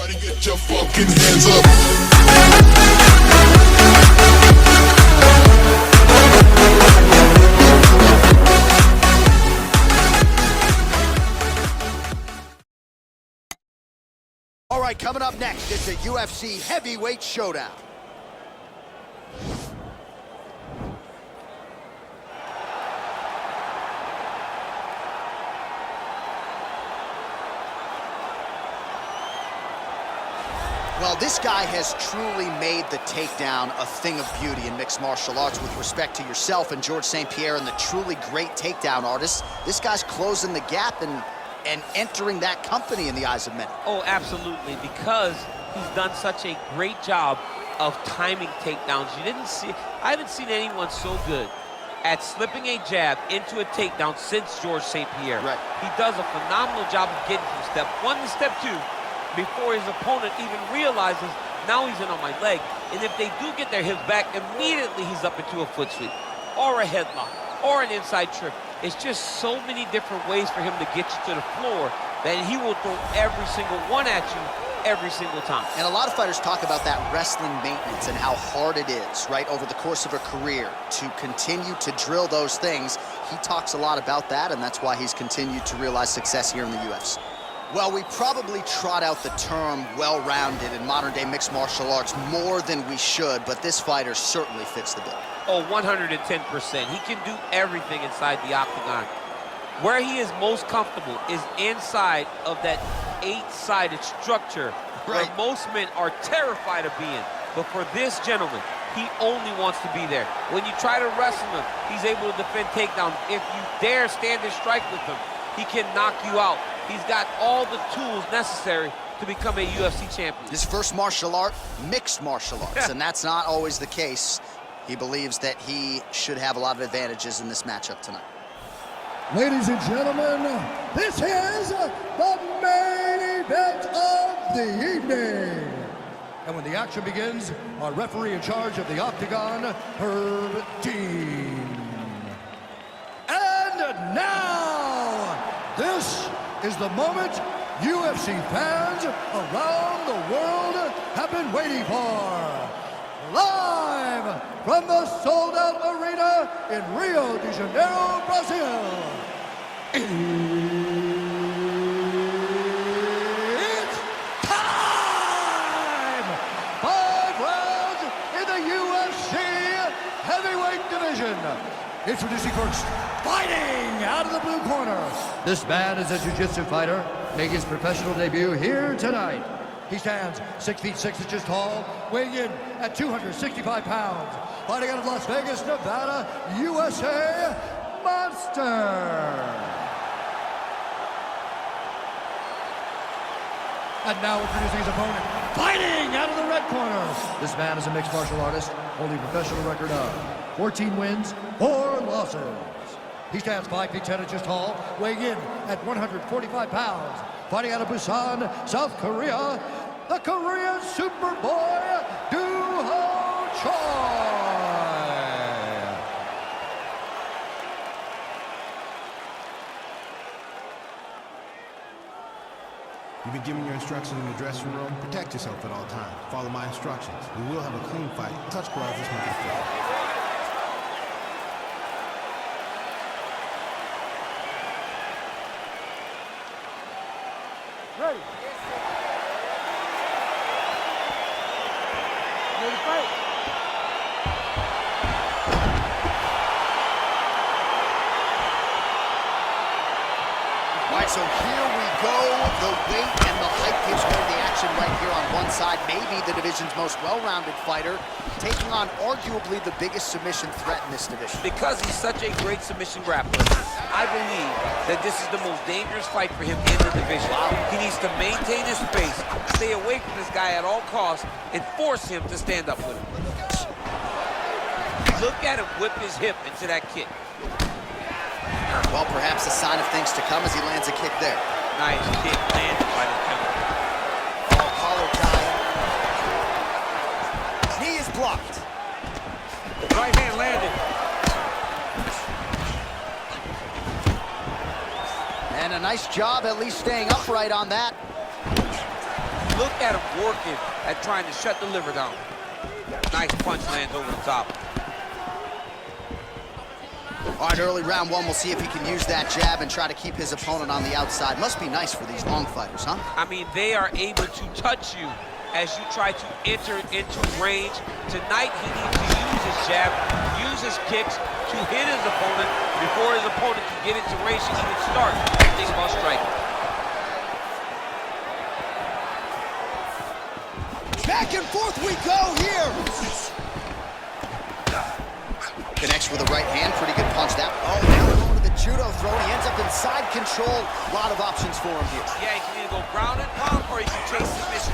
Everybody get your fucking hands up. All right, coming up next, it's a UFC heavyweight showdown. Well, this guy has truly made the takedown a thing of beauty in mixed martial arts. With respect to yourself and George St. Pierre and the truly great takedown artists, this guy's closing the gap and entering that company in the eyes of many. Oh, absolutely, because he's done such a great job of timing takedowns. I haven't seen anyone so good at slipping a jab into a takedown since George St. Pierre. Right. He does a phenomenal job of getting from step one to step two before his opponent even realizes now he's in on my leg. And if they do get their hips back, immediately he's up into a foot sweep or a headlock or an inside trip. It's just so many different ways for him to get you to the floor that he will throw every single one at you every single time. And a lot of fighters talk about that wrestling maintenance and how hard it is, right, over the course of a career to continue to drill those things. He talks a lot about that, and that's why he's continued to realize success here in the UFC. Well, we probably trot out the term well-rounded in modern-day mixed martial arts more than we should, but this fighter certainly fits the bill. Oh, 110%. He can do everything inside the octagon. Where he is most comfortable is inside of that 8-sided structure, right, where most men are terrified of being. But for this gentleman, he only wants to be there. When you try to wrestle him, he's able to defend takedowns. If you dare stand and strike with him, he can knock you out. He's got all the tools necessary to become a UFC champion. His first martial art, mixed martial arts, and that's not always the case. He believes that he should have a lot of advantages in this matchup tonight. Ladies and gentlemen, this is the main event of the evening. And when the action begins, our referee in charge of the octagon, Herb Dean. And now, this is the moment UFC fans around the world have been waiting for. Live from the sold-out arena in Rio de Janeiro, Brazil. It's time! 5 rounds in the UFC heavyweight division. Introducing first, fighting out of the blue corner. This man is a jiu-jitsu fighter, making his professional debut here tonight. He stands 6 feet 6 inches tall, weighing in at 265 pounds. Fighting out of Las Vegas, Nevada, USA, Monster. And now introducing his opponent, fighting out of the red corner. This man is a mixed martial artist, holding a professional record of 14 wins, 4 losses. He stands 5 feet 10 inches tall, weighing in at 145 pounds. Fighting out of Busan, South Korea, the Korean Superboy, Doo-Ho-Choi. You've been given your instructions in the dressing room. Protect yourself at all times. Follow my instructions. We will have a clean fight. Touch gloves, let's make it fair. Ready. Ready to fight. All right, so here we go. The weight and the height gives way to the action right here on one side. Maybe the division's most well-rounded fighter, taking on arguably the biggest submission threat in this division. Because he's such a great submission grappler, I believe that this is the most dangerous fight for him in the division. He needs to maintain his space, stay away from this guy at all costs, and force him to stand up with him. Look at him whip his hip into that kick. Well, perhaps a sign of things to come as he lands a kick there. Nice kick landed by the counter. Oh, collar tie. Knee is blocked. Right hand landed. And a nice job at least staying upright on that. Look at him working at trying to shut the liver down. Nice punch lands over the top. All right, early round one, we'll see if he can use that jab and try to keep his opponent on the outside. Must be nice for these long fighters, huh? I mean, they are able to touch you as you try to enter into range. Tonight, he needs to use his jab, use his kicks to hit his opponent before his opponent can get into range to even start. Think about striking. Back and forth we go here. Connects with a right hand, pretty good punch that. Oh, now we're going to the judo throw. He ends up inside control. A lot of options for him here. Yeah, he can either go ground and pound or he can chase submission.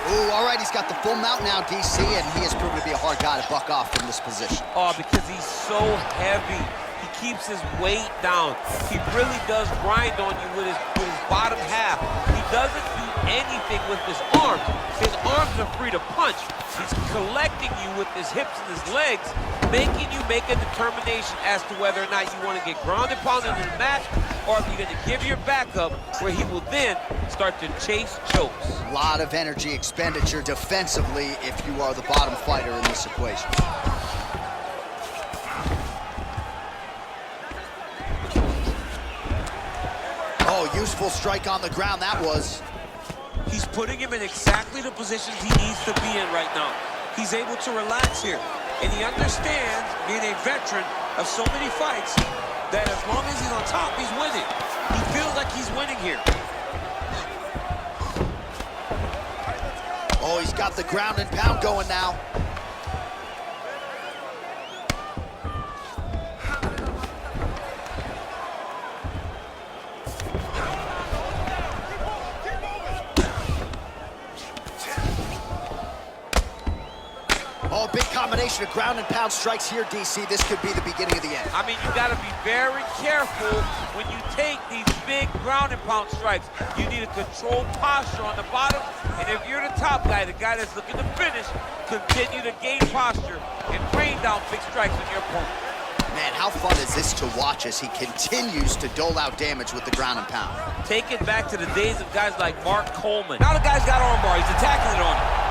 Ooh, all right, he's got the full mount now, DC, and he has proven to be a hard guy to buck off from this position. Oh, because he's so heavy. He keeps his weight down. He really does grind on you with his bottom half. He doesn't do anything with his arms. His arms are free to punch. He's collecting you with his hips and his legs, making you make a determination as to whether or not you want to get ground and pounded in the match, or if you're going to give your back up, where he will then start to chase chokes. A lot of energy expenditure defensively if you are the bottom fighter in this equation. Oh, useful strike on the ground, that was. He's putting him in exactly the positions he needs to be in right now. He's able to relax here, and he understands, being a veteran of so many fights, that as long as he's on top, he's winning. He feels like he's winning here. Oh, he's got the ground and pound going now. Oh, big combination of ground and pound strikes here, DC. This could be the beginning of the end. I mean, you got to be very careful when you take these big ground and pound strikes. You need a controlled posture on the bottom, and if you're the top guy, the guy that's looking to finish, continue to gain posture and rain down big strikes on your opponent. Man, how fun is this to watch as he continues to dole out damage with the ground and pound? Take it back to the days of guys like Mark Coleman. Now the guy's got armbar. He's attacking it on him.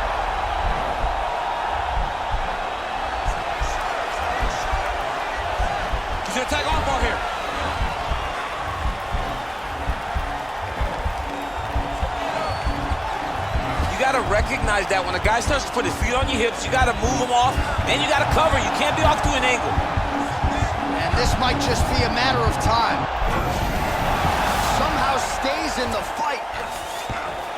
He's gonna attack armbar here. You gotta recognize that when a guy starts to put his feet on your hips, you gotta move him off, and you gotta cover. You can't be off to an angle. And this might just be a matter of time. Somehow stays in the fight.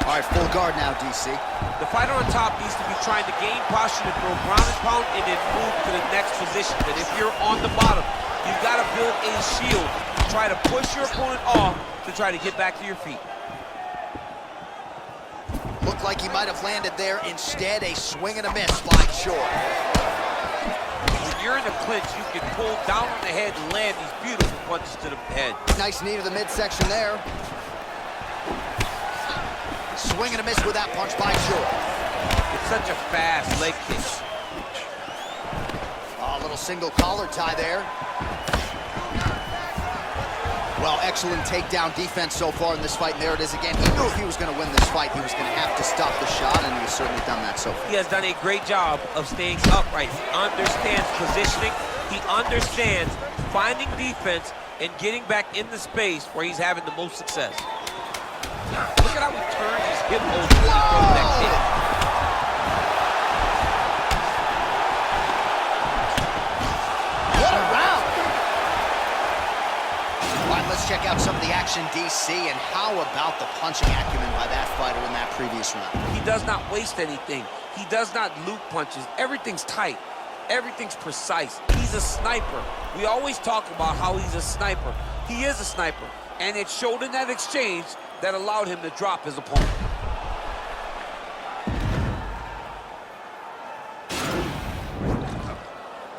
All right, full guard now, DC. The fighter on top needs to be trying to gain posture to throw ground and pound and then move to the next position. But if you're on the bottom, you've got to build a shield. Try to push your opponent off to try to get back to your feet. Looked like he might have landed there. Instead, a swing and a miss by Choi. When you're in a clinch, you can pull down on the head and land these beautiful punches to the head. Nice knee to the midsection there. Swing and a miss with that punch by Choi. It's such a fast leg kick. Oh, a little single collar tie there. Well, excellent takedown defense so far in this fight, and there it is again. He knew if he was going to win this fight, he was going to have to stop the shot, and he has certainly done that so far. He has done a great job of staying upright. He understands positioning. He understands finding defense and getting back in the space where he's having the most success. Look at how he turns his hip over when he throws that kick. What a round! All right, let's check out some of the action, DC, and how about the punching acumen by that fighter in that previous round? He does not waste anything. He does not loop punches. Everything's tight. Everything's precise. He's a sniper. We always talk about how he's a sniper. He is a sniper, and it showed in that exchange that allowed him to drop his opponent.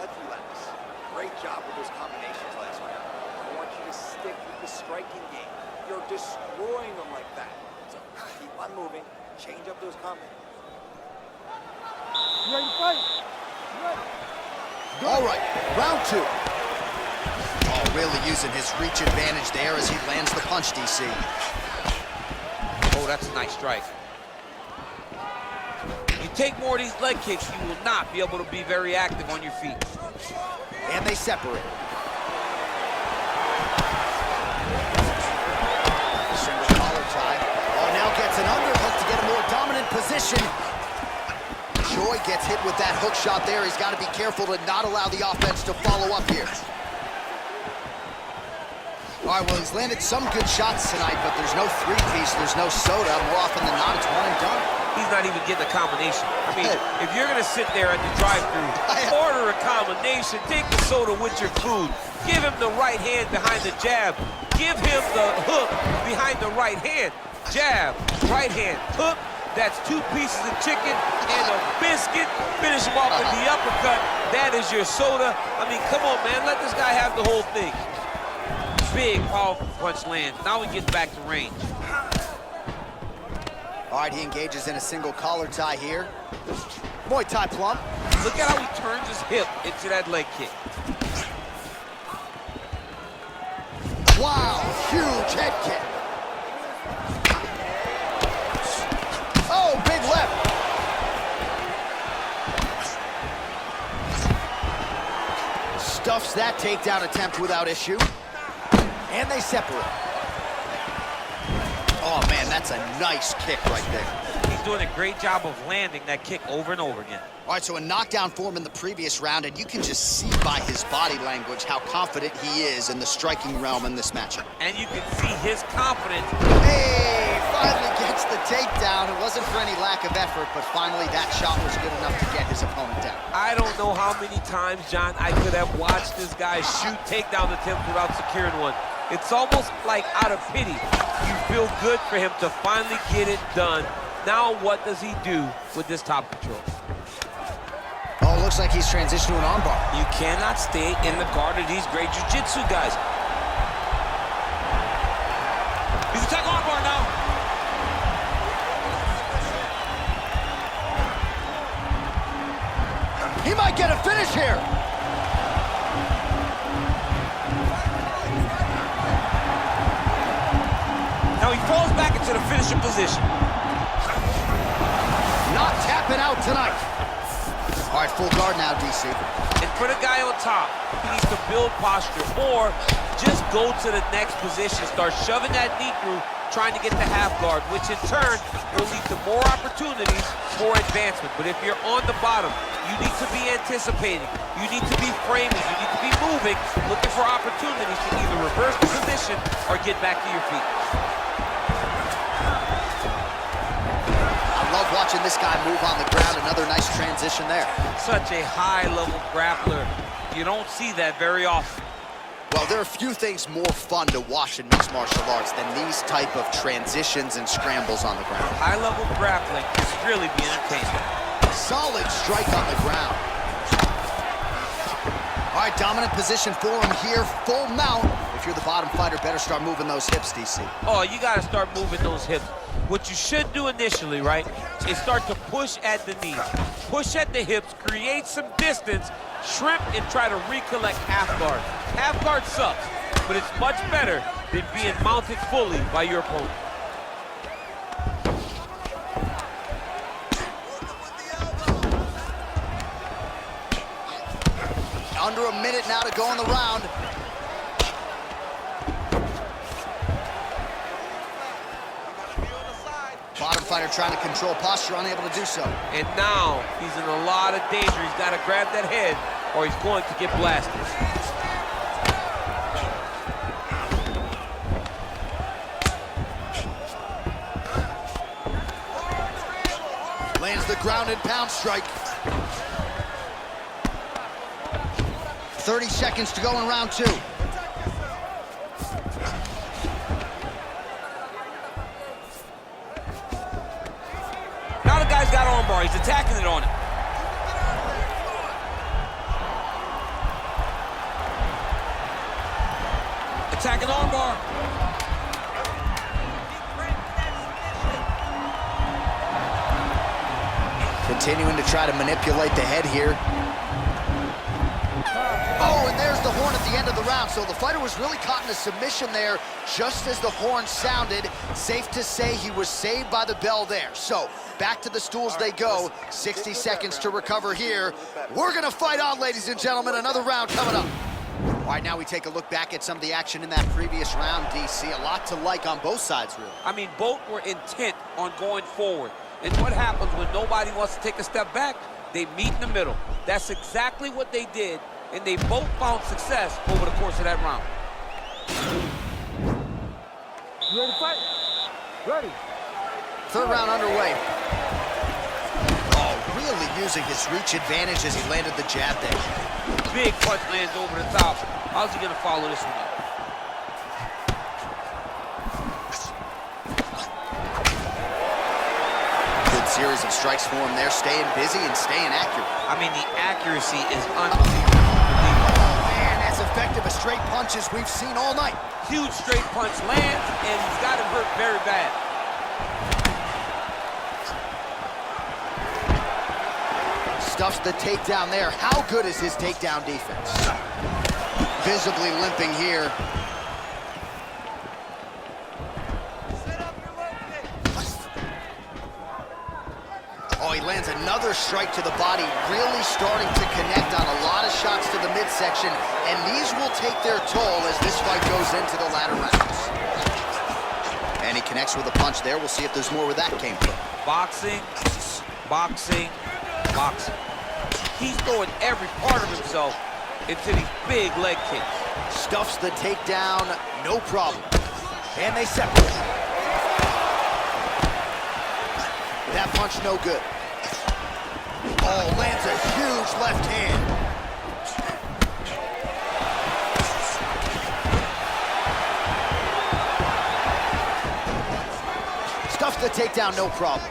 Let's relax. Great job with those combinations last round. I want you to stick with the striking game. You're destroying them like that. So keep on moving. Change up those combinations. You ready to fight? You ready? All right, round two. Oh, Really using his reach advantage there as he lands the punch, DC. Oh, that's a nice strike. You take more of these leg kicks, you will not be able to be very active on your feet. And they separate. Single collar tie. Oh, now gets an underhook to get a more dominant position. Choi gets hit with that hook shot there. He's got to be careful to not allow the offense to follow up here. All right, well, he's landed some good shots tonight, but there's no three-piece, there's no soda. More often than not, it's one and done. He's not even getting a combination. I mean, if you're gonna sit there at the drive-thru, order a combination, take the soda with your food, give him the right hand behind the jab, give him the hook behind the right hand, jab, right hand, hook. That's 2 pieces of chicken and a biscuit. Finish him off with the uppercut. That is your soda. I mean, come on, man, let this guy have the whole thing. Big, powerful punch lands. Now he gets back to range. All right, he engages in a single collar tie here. Muay Thai plump. Look at how he turns his hip into that leg kick. Wow, huge head kick. Oh, big left. Stuffs that takedown attempt without issue. And they separate. Oh, man, that's a nice kick right there. He's doing a great job of landing that kick over and over again. All right, so a knockdown for him in the previous round, and you can just see by his body language how confident he is in the striking realm in this matchup. And you can see his confidence. Hey, finally gets the takedown. It wasn't for any lack of effort, but finally that shot was good enough to get his opponent down. I don't know how many times, John, I could have watched this guy shoot takedown attempts without securing one. It's almost like out of pity. You feel good for him to finally get it done. Now what does he do with this top control? Oh, looks like he's transitioned to an armbar. You cannot stay in the guard of these great jiu-jitsu guys. He's attacking armbar now. He might get a finish here. Now he falls back into the finishing position. Not tapping out tonight. All right, full guard now, DC. And for the guy on top, he needs to build posture or just go to the next position. Start shoving that knee through, trying to get the half guard, which in turn will lead to more opportunities for advancement. But if you're on the bottom, you need to be anticipating. You need to be framing. You need to be moving, looking for opportunities to either reverse the position or get back to your feet. Love watching this guy move on the ground. Another nice transition there. Such a high-level grappler. You don't see that very often. Well, there are few things more fun to watch in mixed martial arts than these type of transitions and scrambles on the ground. High-level grappling is really be entertaining. Solid strike on the ground. All right, dominant position for him here. Full mount. If you're the bottom fighter, better start moving those hips, DC. Oh, you got to start moving those hips. What you should do initially, right, is start to push at the knees. Push at the hips, create some distance, shrimp, and try to recollect half guard. Half guard sucks, but it's much better than being mounted fully by your opponent. Under a minute now to go in the round. Bottom fighter trying to control posture, unable to do so. And now he's in a lot of danger. He's got to grab that head or he's going to get blasted. Lands the ground and pound strike. 30 seconds to go in round 2. Now the guy's got armbar. He's attacking it on him. Attacking armbar. Continuing to try to manipulate the head here. Oh, and there's the horn at the the end of the round, so the fighter was really caught in a submission there just as the horn sounded. Safe to say he was saved by the bell there. So back to the stools they go. 60 seconds to recover here. We're gonna fight on, ladies and gentlemen. Another round coming up. All right, now we take a look back at some of the action in that previous round, DC. A lot to like on both sides, really. I mean, both were intent on going forward. And what happens when nobody wants to take a step back? They meet in the middle. That's exactly what they did, and they both found success over the course of that round. You ready to fight? Ready. Third round underway. Oh, really using his reach advantage as he landed the jab there. Big punch lands over the top. How's he gonna follow this one up? Good series of strikes for him there, staying busy and staying accurate. I mean, the accuracy is unbelievable. Man, as effective a straight punch as we've seen all night. Huge straight punch lands, and he's got him hurt very bad. Stuffs the takedown there. How good is his takedown defense? Visibly limping here. Oh, he lands another strike to the body, really starting to connect on a lot of shots to the midsection, and these will take their toll as this fight goes into the latter rounds. And he connects with a punch there. We'll see if there's more where that came from. Boxing, boxing, boxing. He's throwing every part of himself into these big leg kicks. Stuffs the takedown, no problem. And they separate. That punch no good. Oh, lands a huge left hand. Stuffs the takedown, no problem.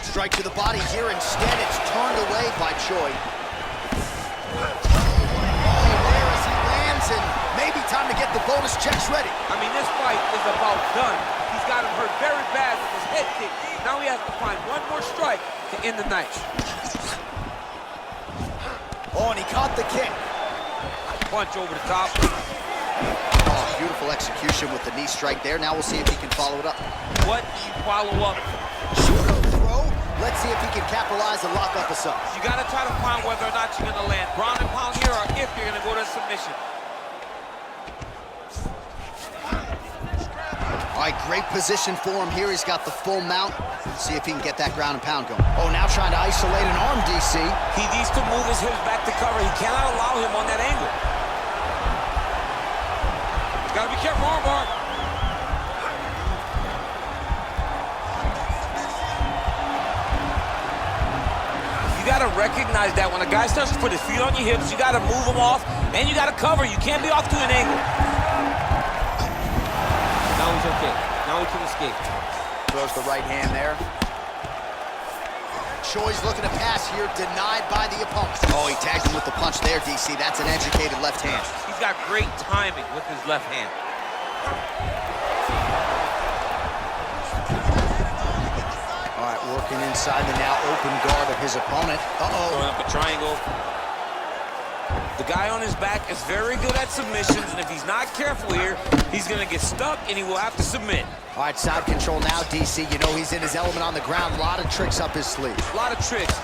Strike to the body here. Instead, it's turned away by Choi. Oh, there as he lands, and maybe time to get the bonus checks ready. I mean, this fight is about done. He's got him hurt very bad with his head kick. Now he has to find one more strike to end the night. Oh, and he caught the kick. Punch over the top. Oh, beautiful execution with the knee strike there. Now we'll see if he can follow it up. What do you follow up? Pseudo throw. Let's see if he can capitalize and lock up a sub. You got to try to find whether or not you're going to land ground and pound here or if you're going to go to submission. All right, great position for him here. He's got the full mount. See if he can get that ground and pound going. Oh, now trying to isolate an arm, DC. He needs to move his hips back to cover. He cannot allow him on that angle. Got to be careful, arm bar. You got to recognize that when a guy starts to put his feet on your hips, you got to move him off, and you got to cover. You can't be off to an angle. Now he's okay. Now he can escape. Throws the right hand there. Choi's looking to pass here, denied by the opponent. Oh, he tagged him with the punch there, DC. That's an educated left hand. He's got great timing with his left hand. All right, working inside the now open guard of his opponent. Throwing up a triangle. The guy on his back is very good at submissions, and if he's not careful here, he's going to get stuck, and he will have to submit. All right, side control now, DC. You know he's in his element on the ground. A lot of tricks up his sleeve. A lot of tricks.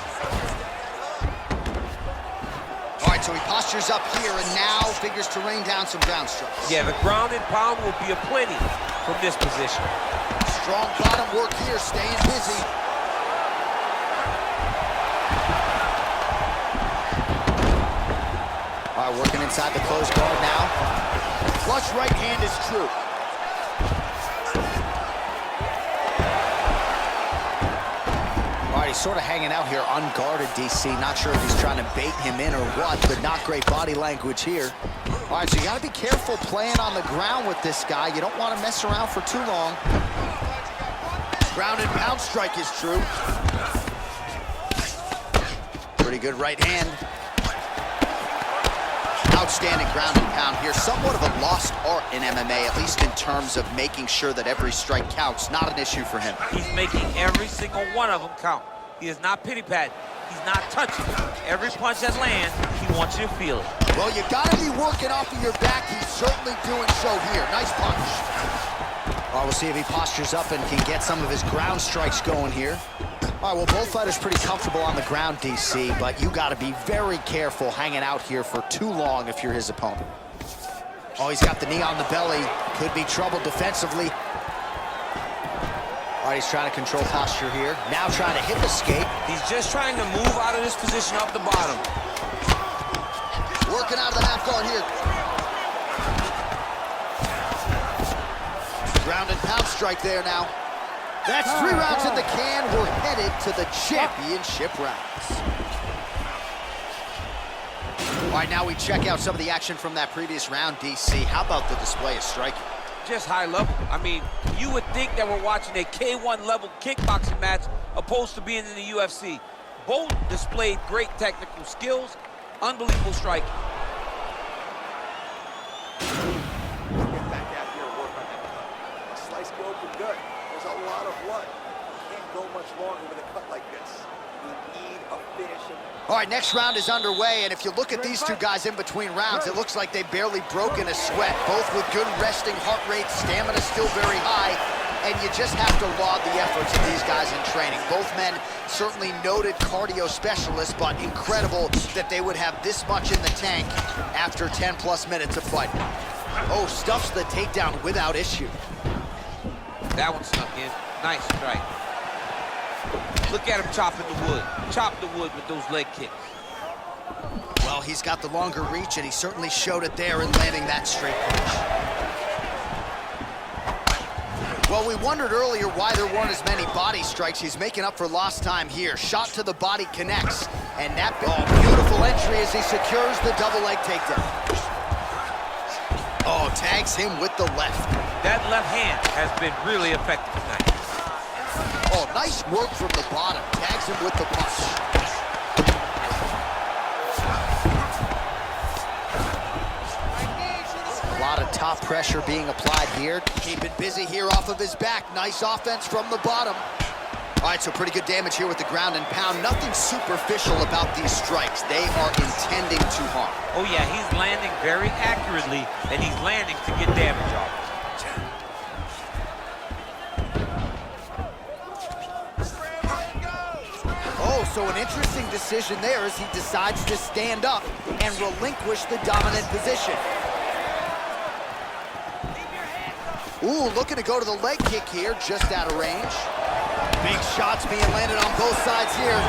All right, so he postures up here and now figures to rain down some ground strikes. Yeah, the ground and pound will be aplenty from this position. Strong bottom work here, staying busy. All right, working inside the closed guard now. Flush right hand is true. All right, he's sort of hanging out here unguarded, DC. Not sure if he's trying to bait him in or what, but not great body language here. All right, so you got to be careful playing on the ground with this guy. You don't want to mess around for too long. Ground and pound strike is true. Pretty good right hand. Outstanding ground and pound here. Somewhat of a lost art in MMA, at least in terms of making sure that every strike counts. Not an issue for him. He's making every single one of them count. He is not pity-pat. He's not touching. Every punch that lands, he wants you to feel it. Well, you gotta be working off of your back. He's certainly doing so here. Nice punch. All right, we'll see if he postures up and can get some of his ground strikes going here. All right, well, both fighters pretty comfortable on the ground, DC, but you gotta be very careful hanging out here for too long if you're his opponent. Oh, he's got the knee on the belly. Could be trouble defensively. All right, he's trying to control posture here. Now trying to hip escape. He's just trying to move out of this position off the bottom. Working out of the half guard here. Ground and pound strike there now. That's 3 rounds in the can. We're headed to the championship rounds. All right, now we check out some of the action from that previous round, DC. How about the display of striking? Just high level. I mean, you would think that we're watching a K1 level kickboxing match opposed to being in the UFC. Both displayed great technical skills, unbelievable striking. Get back out here and work on that cut. The slice can open good. There's a lot of blood. Can't go much longer with a cut like this. We need a finish. All right, next round is underway, and if you look at these two guys in between rounds, it looks like they've barely broken a sweat, both with good resting heart rates, stamina still very high, and you just have to laud the efforts of these guys in training. Both men certainly noted cardio specialists, but incredible that they would have this much in the tank after 10-plus minutes of fighting. Oh, stuffs the takedown without issue. That one snuck in. Nice strike. Look at him chopping the wood. Chop the wood with those leg kicks. Well, he's got the longer reach, and he certainly showed it there in landing that straight punch. Well, we wondered earlier why there weren't as many body strikes. He's making up for lost time here. Shot to the body connects, and that beautiful entry as he secures the double leg takedown. Oh, tags him with the left. That left hand has been really effective tonight. Oh, nice work from the bottom. Tags him with the punch. A lot of top pressure being applied here. Keeping busy here off of his back. Nice offense from the bottom. All right, so pretty good damage here with the ground and pound. Nothing superficial about these strikes. They are intending to harm. Oh yeah, he's landing very accurately, and he's landing to get damage off. So an interesting decision there as he decides to stand up and relinquish the dominant position. Ooh, looking to go to the leg kick here, just out of range. Big shots being landed on both sides here.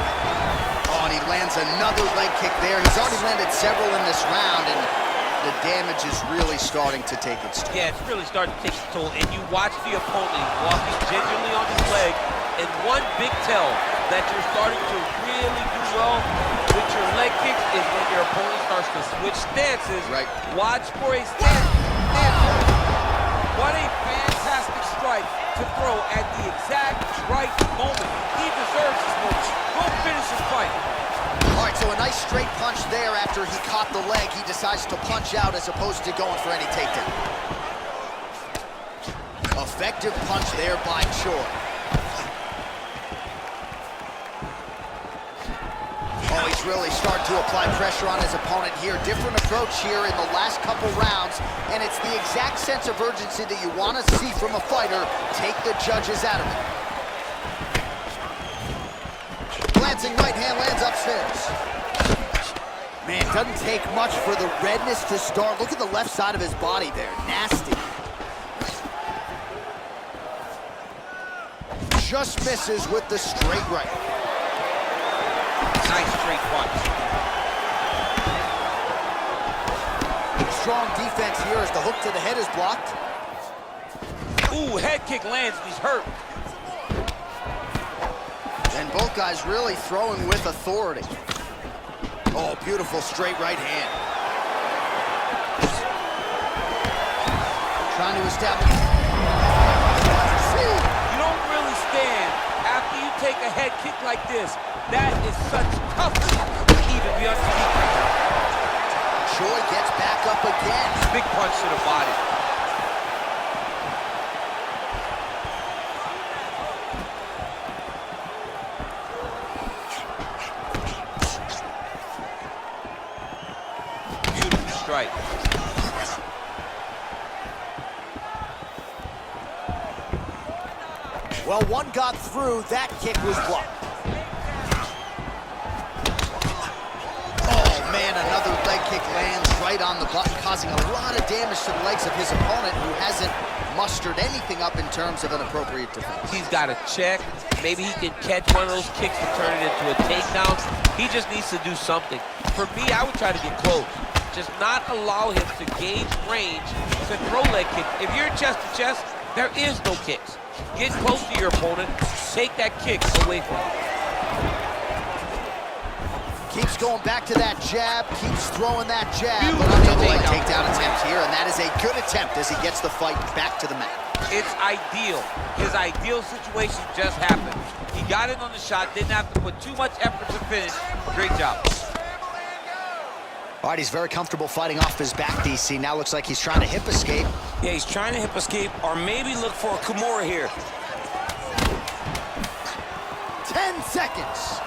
Oh, and he lands another leg kick there. He's already landed several in this round, and the damage is really starting to take its toll. Yeah, it's really starting to take its toll, and you watch the opponent walking gingerly on his leg, and one big tell that you're starting to really do well with your leg kicks is when your opponent starts to switch stances. Right. Watch for a stance. What a fantastic strike to throw at the exact right moment. He deserves this moment. Go finish his fight. All right, so a nice straight punch there after he caught the leg. He decides to punch out as opposed to going for any takedown. Effective punch there by Choi. Oh, he's really starting to apply pressure on his opponent here. Different approach here in the last couple rounds, and it's the exact sense of urgency that you want to see from a fighter. Take the judges out of it. Glancing right hand lands upstairs. Man, it doesn't take much for the redness to start. Look at the left side of his body there. Nasty. Just misses with the straight right. Nice straight punch. Strong defense here as the hook to the head is blocked. Ooh, head kick lands, he's hurt. And both guys really throwing with authority. Oh, beautiful straight right hand. Trying to establish. You don't really stand after you take a head kick like this. That is such toughness to even be underneath. Choi gets back up again. Big punch to the body. Beautiful Well, one got through. That kick was blocked. Oh, man, another leg kick lands right on the button, causing a lot of damage to the legs of his opponent, who hasn't mustered anything up in terms of an appropriate defense. He's got to check. Maybe he can catch one of those kicks and turn it into a takedown. He just needs to do something. For me, I would try to get close. Just not allow him to gauge range to throw leg kicks. If you're chest to chest, there is no kicks. Get close to your opponent, take that kick away from him. Keeps going back to that jab, keeps throwing that jab, but unable to takedown attempt here, and that is a good attempt as he gets the fight back to the mat. It's ideal. His ideal situation just happened. He got in on the shot, didn't have to put too much effort to finish. Great job. All right, he's very comfortable fighting off his back, DC. Now looks like he's trying to hip escape. Yeah, he's trying to hip escape or maybe look for a Kimura here. 10 seconds.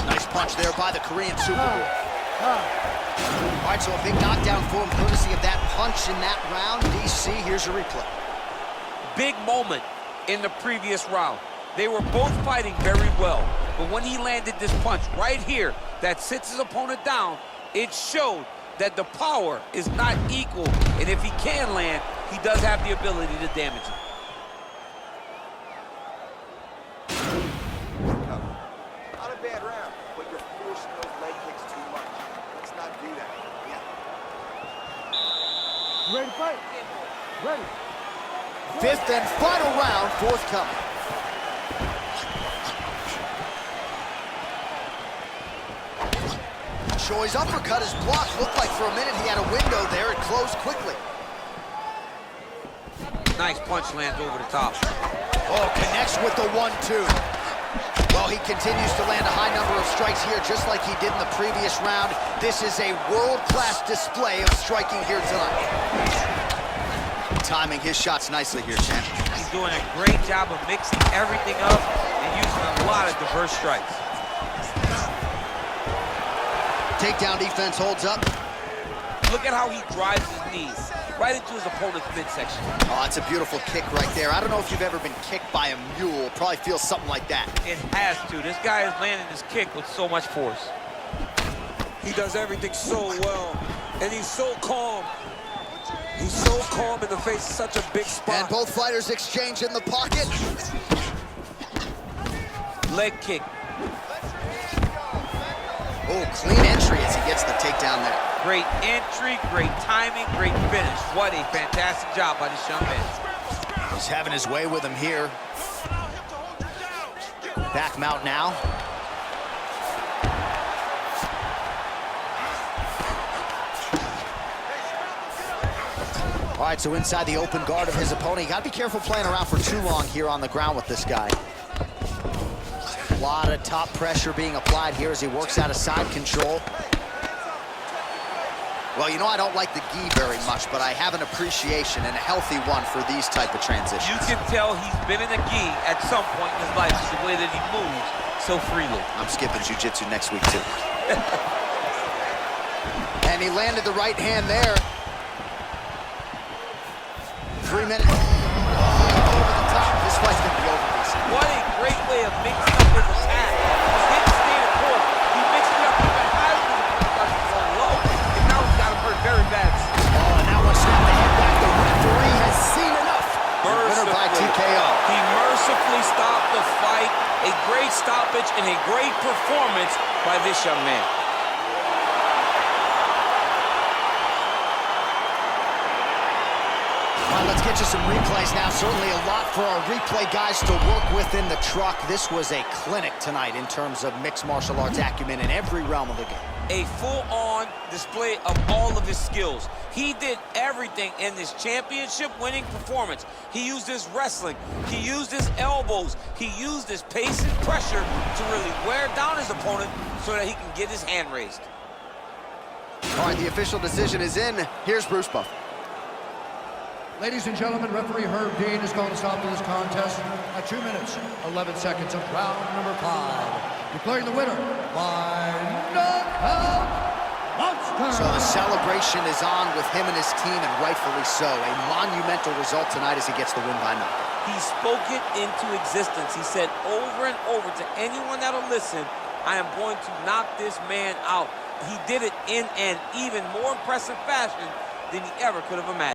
Nice punch there by the Korean Superboy. All right, so a big knockdown for him, courtesy of that punch in that round. DC, here's a replay. Big moment in the previous round. They were both fighting very well, but when he landed this punch right here that sits his opponent down, it showed that the power is not equal, and if he can land, he does have the ability to damage him. Not a bad round, but you're forcing those leg kicks too much. Let's not do that. You ready to fight? Ready. Fifth and final round, forthcoming. Choi's uppercut is blocked. Looked like for a minute he had a window there. It closed quickly. Nice punch lands over the top. Oh, connects with the 1-2. Well, he continues to land a high number of strikes here, just like he did in the previous round. This is a world-class display of striking here tonight. Timing his shots nicely here, champ. He's doing a great job of mixing everything up and using a lot of diverse strikes. Takedown defense holds up. Look at how he drives his knees right into his opponent's midsection. Oh, that's a beautiful kick right there. I don't know if you've ever been kicked by a mule. Probably feels something like that. It has to. This guy is landing his kick with so much force. He does everything so well, and he's so calm. He's so calm in the face of such a big spot. And both fighters exchange in the pocket. Leg kick. Oh, clean entry as he gets the takedown there. Great entry, great timing, great finish. What a fantastic job by this young man. He's having his way with him here. Back mount now. All right, so inside the open guard of his opponent. You gotta be careful playing around for too long here on the ground with this guy. A lot of top pressure being applied here as he works out of side control. Well, you know, I don't like the gi very much, but I have an appreciation and a healthy one for these type of transitions. You can tell he's been in a gi at some point in his life, the way that he moves so freely. I'm skipping jiu-jitsu next week, too. And he landed the right hand there. 3 minutes. Over the top. This fight's going to be over, DC. What a great way of mixing up his attack. He didn't stay the course. He mixed it up even higher than he started going low. And now he's got him hurt very bad. Oh, and that one snapped the head back. The referee has seen enough. Winner by TKO. He mercifully stopped the fight. A great stoppage and a great performance by this young man. All right, let's get you some replays now. Certainly a lot for our replay guys to work with in the truck. This was a clinic tonight in terms of mixed martial arts acumen in every realm of the game. A full-on display of all of his skills. He did everything in this championship-winning performance. He used his wrestling. He used his elbows. He used his pace and pressure to really wear down his opponent so that he can get his hand raised. All right, the official decision is in. Here's Bruce Buffer. Ladies and gentlemen, referee Herb Dean has called a stop to this contest at 2 minutes, 11 seconds of round number 5. Declaring the winner by knockout monster. So the celebration is on with him and his team, and rightfully so. A monumental result tonight as he gets the win by knockout. He spoke it into existence. He said over and over to anyone that'll listen, I am going to knock this man out. He did it in an even more impressive fashion than he ever could have imagined.